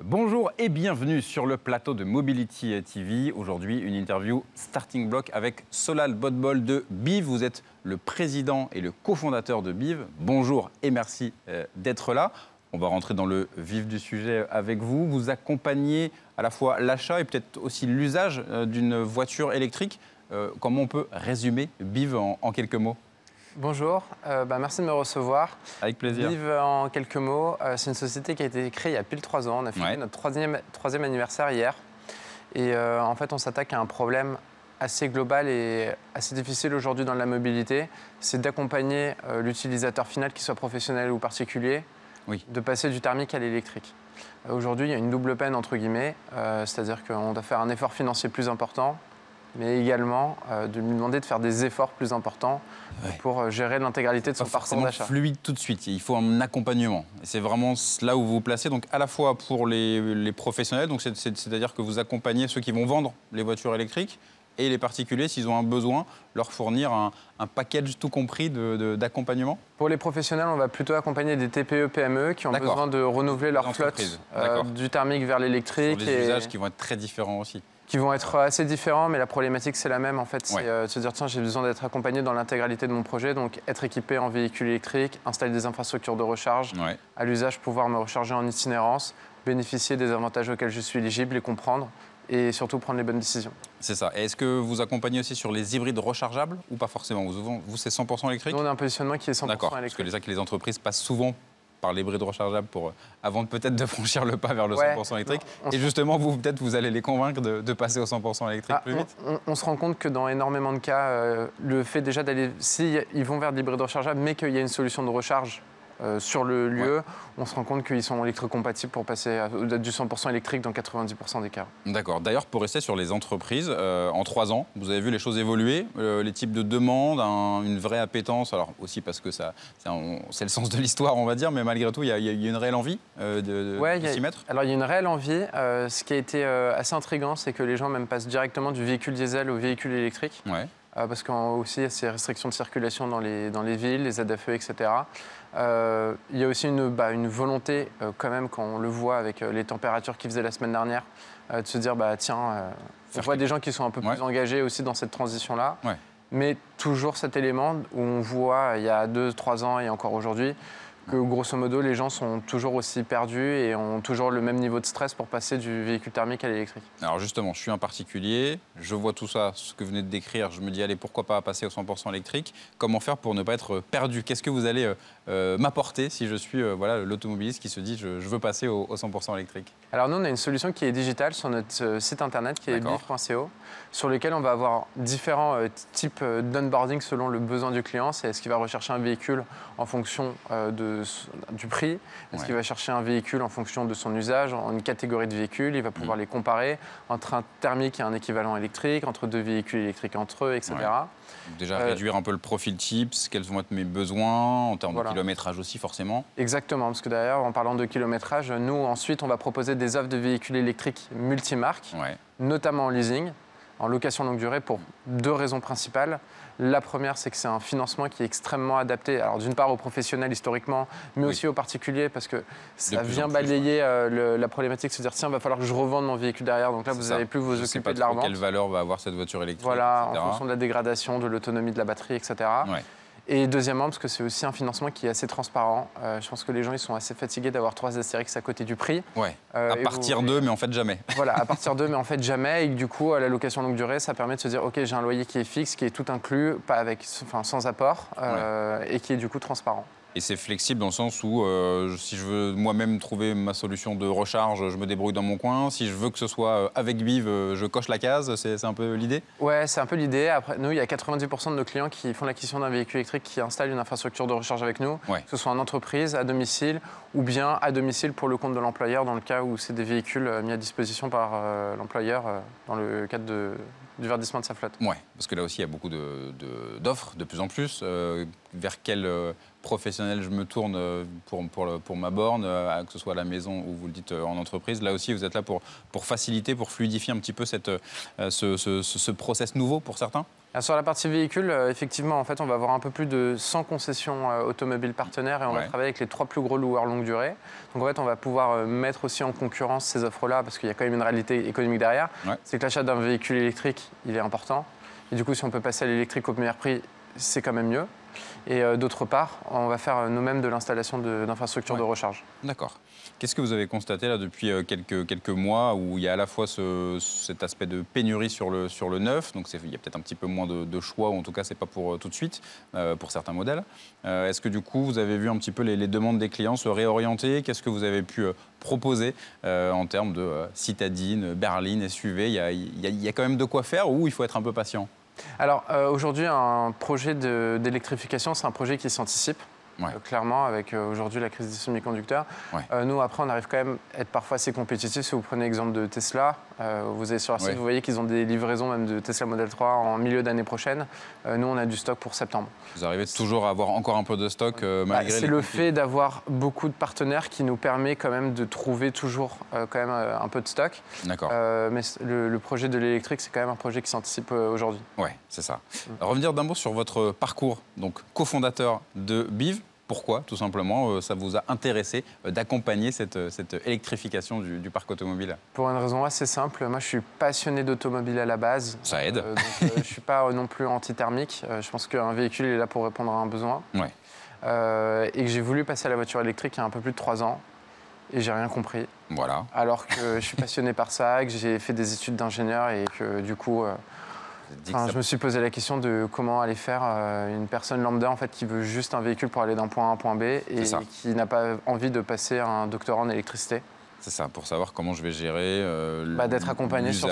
Bonjour et bienvenue sur le plateau de Mobility TV. Aujourd'hui, une interview Starting Block avec Solal Botbol de BIV. Vous êtes le président et le cofondateur de BIV. Bonjour et merci d'être là. On va rentrer dans le vif du sujet avec vous. Vous accompagnez à la fois l'achat et peut-être aussi l'usage d'une voiture électrique. Comment on peut résumer BIV en quelques mots ? Bonjour, merci de me recevoir. Avec plaisir. BIV en quelques mots, c'est une société qui a été créée il y a pile 3 ans. On a fêté notre troisième anniversaire hier. Et en fait, on s'attaque à un problème assez global et assez difficile aujourd'hui dans la mobilité. C'est d'accompagner l'utilisateur final, qu'il soit professionnel ou particulier, de passer du thermique à l'électrique. Aujourd'hui, il y a une double peine, entre guillemets, c'est-à-dire qu'on doit faire un effort financier plus important, mais également de lui demander de faire des efforts plus importants pour gérer l'intégralité de son parcours d'achat. Fluide tout de suite, il faut un accompagnement. Et c'est vraiment là où vous vous placez, donc à la fois pour les professionnels, donc c'est-à-dire que vous accompagnez ceux qui vont vendre les voitures électriques, et les particuliers, s'ils ont un besoin, leur fournir un package tout compris d'accompagnement. Pour les professionnels, on va plutôt accompagner des TPE, PME qui ont besoin de renouveler leur flotte du thermique vers l'électrique. Sur des usages qui vont être très différents aussi. Qui vont être assez différents, mais la problématique, c'est la même. En fait, c'est de se dire, tiens, j'ai besoin d'être accompagné dans l'intégralité de mon projet, donc être équipé en véhicule électrique, installer des infrastructures de recharge, à l'usage, pouvoir me recharger en itinérance, bénéficier des avantages auxquels je suis éligible, les comprendre et surtout prendre les bonnes décisions. C'est ça. Et est-ce que vous accompagnez aussi sur les hybrides rechargeables ou pas forcément? Vous, c'est 100% électrique? Nous, on a un positionnement qui est 100% électrique. Parce que les entreprises passent souvent par l'hybride rechargeable avant peut-être de franchir le pas vers le 100% électrique. Et justement, peut-être vous allez les convaincre de passer au 100% électrique plus vite. On se rend compte que dans énormément de cas, le fait déjà d'aller, si ils vont vers l'hybride rechargeable, mais qu'il y a une solution de recharge sur le lieu, on se rend compte qu'ils sont électrocompatibles pour passer du 100% électrique dans 90% des cas. D'accord. D'ailleurs, pour rester sur les entreprises, en 3 ans, vous avez vu les choses évoluer, les types de demandes, une vraie appétence, alors aussi parce que c'est le sens de l'histoire, on va dire, mais malgré tout, il y a une réelle envie de s'y mettre. Alors, il y a une réelle envie. Ce qui a été assez intriguant, c'est que les gens même passent directement du véhicule diesel au véhicule électrique. Parce qu'il y a aussi ces restrictions de circulation dans les villes, les ZFE, etc. Il y a aussi une volonté, quand même, quand on le voit avec les températures qu'il faisait la semaine dernière, de se dire, on voit des gens qui sont un peu plus engagés aussi dans cette transition-là. Mais toujours cet élément où on voit, il y a 2-3 ans et encore aujourd'hui, que grosso modo, les gens sont toujours aussi perdus et ont toujours le même niveau de stress pour passer du véhicule thermique à l'électrique. Alors justement, je suis un particulier, je vois tout ça, ce que vous venez de décrire, je me dis, allez, pourquoi pas passer au 100% électrique? Comment faire pour ne pas être perdu? Qu'est-ce que vous allez m'apporter si je suis l'automobiliste qui se dit, je veux passer au 100% électrique? Alors nous, on a une solution qui est digitale sur notre site internet, qui est biv.co, sur lequel on va avoir différents types d'onboarding selon le besoin du client. C'est est-ce qu'il va rechercher un véhicule en fonction du prix, est-ce qu'il va chercher un véhicule en fonction de son usage, en une catégorie de véhicules, il va pouvoir les comparer entre un thermique et un équivalent électrique, entre 2 véhicules électriques entre eux, etc. Déjà réduire un peu le profil type, quels vont être mes besoins, en termes de kilométrage aussi forcément. Exactement, parce que d'ailleurs, en parlant de kilométrage, nous ensuite on va proposer des offres de véhicules électriques multimarques, notamment en leasing, en location longue durée, pour 2 raisons principales. La première, c'est que c'est un financement qui est extrêmement adapté, alors d'une part aux professionnels historiquement, mais aussi aux particuliers, parce que ça vient balayer la problématique, se dire tiens, il va falloir que je revende mon véhicule derrière, donc là vous n'allez plus vous occuper de la revente. Quelle valeur va avoir cette voiture électrique, voilà, etc. En fonction de la dégradation, de l'autonomie de la batterie, etc. Et deuxièmement, parce que c'est aussi un financement qui est assez transparent. Je pense que les gens ils sont assez fatigués d'avoir 3 astérix à côté du prix. À partir d'eux, mais en fait jamais. Voilà, à partir d'eux, mais en fait jamais. Et du coup, à la location longue durée, ça permet de se dire, OK, j'ai un loyer qui est fixe, qui est tout inclus, sans apport, et qui est du coup transparent. Et c'est flexible dans le sens où si je veux moi-même trouver ma solution de recharge, je me débrouille dans mon coin. Si je veux que ce soit avec BIV, je coche la case. C'est un peu l'idée? Ouais, c'est un peu l'idée. Après, nous, il y a 90% de nos clients qui font l'acquisition d'un véhicule électrique qui installent une infrastructure de recharge avec nous, que ce soit en entreprise, à domicile, ou bien à domicile pour le compte de l'employeur, dans le cas où c'est des véhicules mis à disposition par l'employeur dans le cadre du verdissement de sa flotte. Oui, parce que là aussi, il y a beaucoup d'offres, de plus en plus. Vers quel professionnel je me tourne pour ma borne, que ce soit à la maison ou vous le dites en entreprise. Là aussi, vous êtes là pour faciliter, pour fluidifier un petit peu ce process nouveau pour certains? Sur la partie véhicule, effectivement, en fait, on va avoir un peu plus de 100 concessions automobiles partenaires et on va travailler avec les 3 plus gros loueurs longue durée. Donc en fait, on va pouvoir mettre aussi en concurrence ces offres-là parce qu'il y a quand même une réalité économique derrière. C'est que l'achat d'un véhicule électrique, il est important. Et du coup, si on peut passer à l'électrique au meilleur prix, c'est quand même mieux. Et d'autre part, on va faire nous-mêmes de l'installation d'infrastructures de recharge. D'accord. Qu'est-ce que vous avez constaté là depuis quelques mois où il y a à la fois cet aspect de pénurie sur le neuf, donc il y a peut-être un petit peu moins de choix, ou en tout cas c'est pas pour tout de suite, pour certains modèles. Est-ce que du coup vous avez vu un petit peu les demandes des clients se réorienter? Qu'est-ce que vous avez pu proposer en termes de citadine, berline, SUV? Il y a quand même de quoi faire ou il faut être un peu patient? Alors aujourd'hui, un projet d'électrification, c'est un projet qui s'anticipe. Clairement, avec aujourd'hui la crise des semi-conducteurs. Nous, après, on arrive quand même à être parfois assez compétitifs. Si vous prenez l'exemple de Tesla, vous allez sur leur site, vous voyez qu'ils ont des livraisons même de Tesla Model 3 en milieu d'année prochaine. Nous, on a du stock pour septembre. Vous arrivez toujours à avoir encore un peu de stock malgré c'est le fait d'avoir beaucoup de partenaires qui nous permet quand même de trouver toujours quand même un peu de stock. D'accord. Mais le projet de l'électrique, c'est quand même un projet qui s'anticipe aujourd'hui. Oui, c'est ça. Revenir d'un mot sur votre parcours, donc cofondateur de BIV. Pourquoi, tout simplement, ça vous a intéressé d'accompagner cette électrification du parc automobile? Pour une raison assez simple. Moi, je suis passionné d'automobile à la base. Ça aide. Donc, je ne suis pas non plus anti-thermique. Je pense qu'un véhicule est là pour répondre à un besoin. Et que j'ai voulu passer à la voiture électrique il y a un peu plus de 3 ans. Et j'ai rien compris. Voilà. Alors que je suis passionné par ça, que j'ai fait des études d'ingénieur et que du coup... je me suis posé la question de comment aller faire une personne lambda en fait, qui veut juste un véhicule pour aller d'un point A à un point B et qui n'a pas envie de passer un doctorat en électricité. C'est ça, pour savoir comment je vais gérer d'être accompagné sur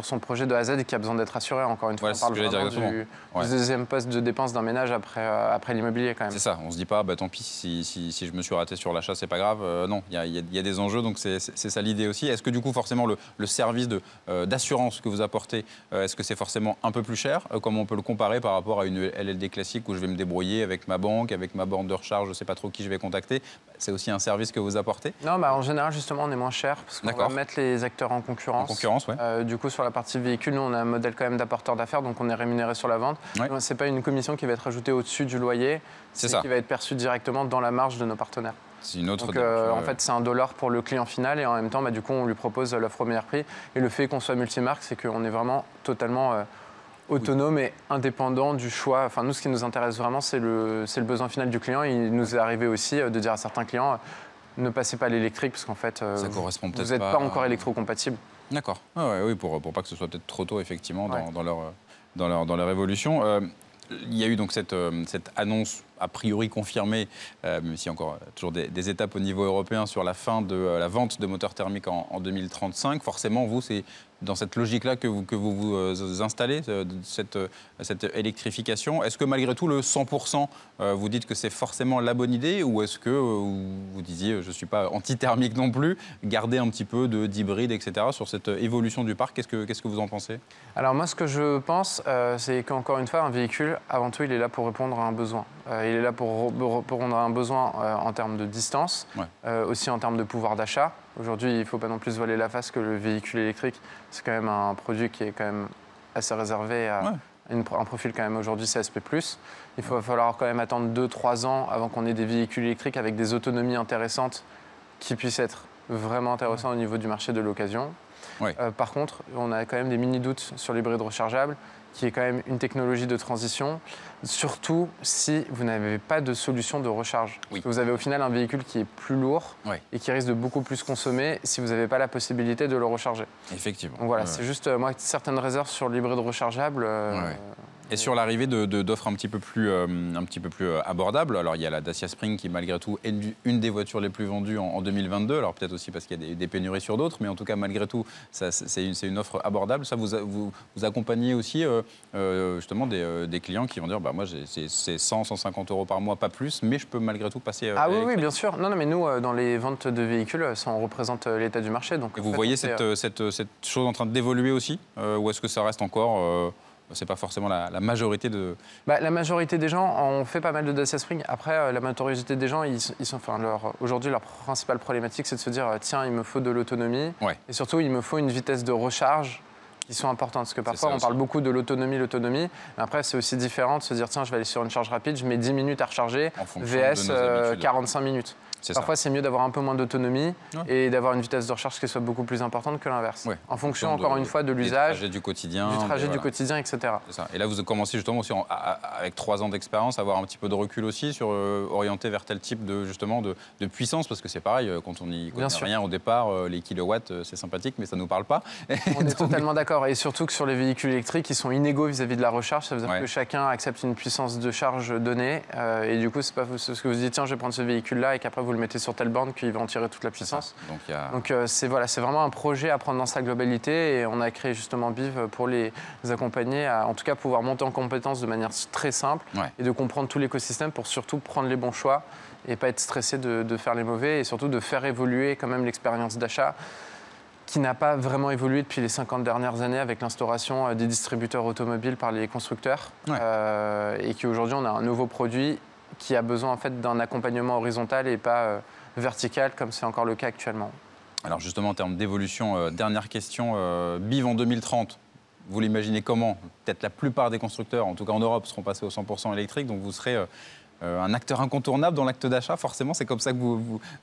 son projet de A à Z et qui a besoin d'être assuré. Encore une fois, on parle vraiment du deuxième poste de dépense d'un ménage après l'immobilier quand même. C'est ça, on se dit pas, tant pis, si je me suis raté sur l'achat, c'est pas grave. Non, il y a des enjeux, donc c'est ça l'idée aussi. Est-ce que du coup, forcément, le service d'assurance que vous apportez, est-ce que c'est forcément un peu plus cher? Comment on peut le comparer par rapport à une LLD classique où je vais me débrouiller avec ma banque, avec ma borne de recharge, je sais pas trop qui je vais contacter? C'est aussi un service que vous apportez? Non, en général, justement, on est moins cher parce qu'on va mettre les acteurs en concurrence. En concurrence, oui. Du coup, sur la partie véhicule, nous, on a un modèle quand même d'apporteur d'affaires, donc on est rémunéré sur la vente. Ce n'est pas une commission qui va être ajoutée au-dessus du loyer, c'est qui va être perçue directement dans la marge de nos partenaires. C'est une autre. Donc, en fait, c'est $1 pour le client final et en même temps, du coup, on lui propose l'offre au meilleur prix. Et le fait qu'on soit multimarque, c'est qu'on est vraiment totalement autonome et indépendant du choix. Enfin, nous, ce qui nous intéresse vraiment, c'est le besoin final du client. Il nous est arrivé aussi de dire à certains clients ne passez pas à l'électrique parce qu'en fait, vous n'êtes pas encore électrocompatible. D'accord. Oui, pour pas que ce soit peut-être trop tôt, effectivement, dans leur évolution. Il y a eu donc cette annonce a priori confirmée, même s'il y a encore toujours des étapes au niveau européen sur la fin de la vente de moteurs thermiques en 2035. Forcément, vous, c'est dans cette logique-là que vous installez, cette électrification. Est-ce que malgré tout, le 100%, vous dites que c'est forcément la bonne idée ou est-ce que vous disiez, je ne suis pas anti-thermique non plus, garder un petit peu d'hybride, etc. sur cette évolution du parc? Qu'est-ce que vous en pensez? Alors moi, ce que je pense, c'est qu'encore une fois, un véhicule, avant tout, il est là pour répondre à un besoin. Il est là pour répondre à un besoin en termes de distance, aussi en termes de pouvoir d'achat. Aujourd'hui, il ne faut pas non plus se voiler la face que le véhicule électrique, c'est quand même un produit qui est quand même assez réservé à un profil quand même aujourd'hui CSP+. Il va falloir quand même attendre 2-3 ans avant qu'on ait des véhicules électriques avec des autonomies intéressantes qui puissent être vraiment intéressants au niveau du marché de l'occasion. Par contre, on a quand même des mini-doutes sur l'hybride rechargeable, qui est quand même une technologie de transition, surtout si vous n'avez pas de solution de recharge. Parce que vous avez au final un véhicule qui est plus lourd et qui risque de beaucoup plus consommer si vous n'avez pas la possibilité de le recharger. Effectivement. Donc voilà, c'est juste moi certaines réserves sur l'hybride rechargeable. Et sur l'arrivée d'offres un petit peu plus abordables, alors il y a la Dacia Spring qui malgré tout est une des voitures les plus vendues en 2022, alors peut-être aussi parce qu'il y a des pénuries sur d'autres, mais en tout cas malgré tout c'est une offre abordable. Ça vous accompagnez aussi justement des clients qui vont dire moi c'est 100-150 € par mois, pas plus, mais je peux malgré tout passer oui, bien sûr. Non, mais nous dans les ventes de véhicules, ça on représente l'état du marché. Donc, et vous voyez cette chose en train d'évoluer aussi, ou est-ce que ça reste encore c'est pas forcément la majorité de... La majorité des gens, on fait pas mal de Dacia Spring. Après, la majorité des gens, aujourd'hui, leur principale problématique, c'est de se dire tiens, il me faut de l'autonomie. Et surtout, il me faut une vitesse de recharge qui sont importantes. Parce que parfois, on parle beaucoup de l'autonomie. Mais après, c'est aussi différent de se dire, tiens, je vais aller sur une charge rapide, je mets 10 minutes à recharger, VS 45 minutes. Parfois, c'est mieux d'avoir un peu moins d'autonomie et d'avoir une vitesse de recharge qui soit beaucoup plus importante que l'inverse. Ouais. En fonction, encore une fois, de l'usage, du quotidien, du quotidien, etc. Ça. Et là, vous commencez justement aussi, avec 3 ans d'expérience, à avoir un petit peu de recul aussi sur orienter vers tel type de puissance, parce que c'est pareil, quand on n'y connaît rien au départ, les kilowatts, c'est sympathique, mais ça ne nous parle pas. On est totalement d'accord. Et surtout que sur les véhicules électriques, ils sont inégaux vis-à-vis de la recharge. Ça veut dire que chacun accepte une puissance de charge donnée. Et du coup, c'est pas ce que vous dites, tiens, je vais prendre ce véhicule-là, et qu'après, vous le mettez sur telle borne, qu'il va en tirer toute la puissance. Donc, c'est vraiment un projet à prendre dans sa globalité. Et on a créé justement BIV pour les accompagner à, en tout cas, pouvoir monter en compétences de manière très simple et de comprendre tout l'écosystème pour surtout prendre les bons choix et pas être stressé de faire les mauvais, et surtout de faire évoluer quand même l'expérience d'achat qui n'a pas vraiment évolué depuis les 50 dernières années avec l'instauration des distributeurs automobiles par les constructeurs et qu'aujourd'hui on a un nouveau produit qui a besoin en fait d'un accompagnement horizontal et pas vertical comme c'est encore le cas actuellement. Alors justement en termes d'évolution, dernière question, BIV en 2030, vous l'imaginez comment? Peut-être la plupart des constructeurs, en tout cas en Europe, seront passés au 100% électrique, donc vous serez un acteur incontournable dans l'acte d'achat, forcément. C'est comme ça que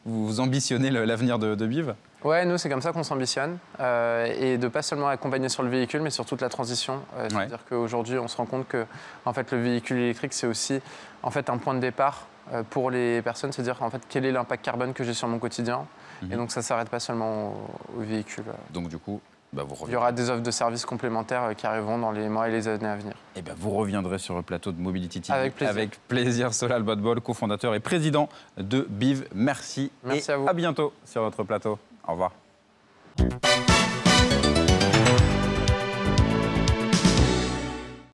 vous ambitionnez l'avenir de BIV? Ouais, nous, c'est comme ça qu'on s'ambitionne. Et de pas seulement accompagner sur le véhicule, mais sur toute la transition. C'est-à-dire qu'aujourd'hui, on se rend compte que en fait, le véhicule électrique, c'est aussi en fait, un point de départ pour les personnes. C'est-à-dire en fait, quel est l'impact carbone que j'ai sur mon quotidien. Et donc, ça ne s'arrête pas seulement au véhicule. Donc, du coup, il y aura des offres de services complémentaires qui arriveront dans les mois et les années à venir. Et vous reviendrez sur le plateau de Mobility TV. Avec plaisir. Avec plaisir. Solal Bodbol, cofondateur et président de BIV. Merci. Merci à vous. À bientôt sur notre plateau. Au revoir.